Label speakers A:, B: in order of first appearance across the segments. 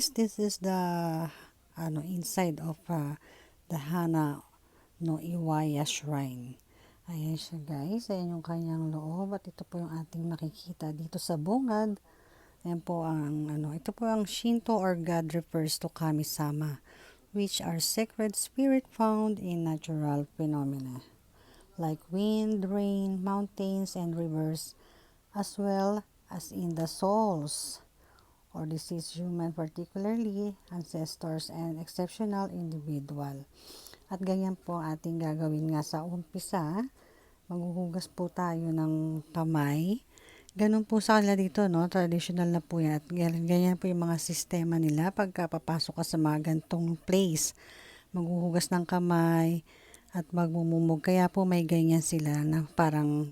A: guys, this is the inside of the Hana no Iwaya Shrine. Ayan siya guys, ayan yung kanyang loob at ito po yung ating makikita dito sa bungad. Ayan po ang ito po ang Shinto or God refers to Kami-sama, which are sacred spirit found in natural phenomena like wind, rain, mountains, and rivers, as well as in the souls or deceased human, particularly ancestors and exceptional individual. At ganyan po ating gagawin nga sa umpisa. Maghuhugas po tayo ng kamay. Ganun po sa kanila dito, no? Traditional na po yan. At ganyan po yung mga sistema nila pagka papasok ka sa mga gantong place. Maghuhugas ng kamay at magmumumog. Kaya po may ganyan sila na parang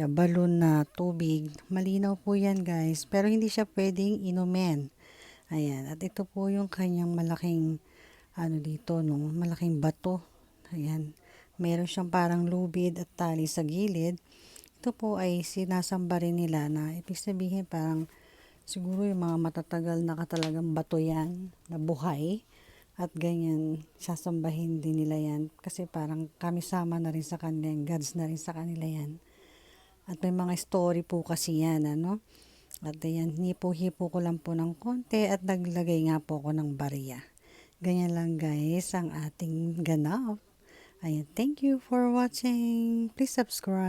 A: balon na tubig. Malinaw po yan guys, pero hindi siya pwedeng inumin. Ayan, at ito po yung kanyang malaking, dito, no, malaking bato. Ayan, meron siyang parang lubid at tali sa gilid. Ito po ay sinasamba rin nila na ibig sabihin parang siguro yung mga matatagal na katalagang bato yan, na buhay. At ganyan, sasambahin din nila yan. Kasi parang kami-sama na rin sa kanila, gods na rin sa kanila yan. At may mga story po kasi yan, At ayan, hipo-hipo ko lang po ng konti at naglagay nga po ako ng barya. Ganyan lang guys ang ating ganap. Ayan, thank you for watching. Please subscribe.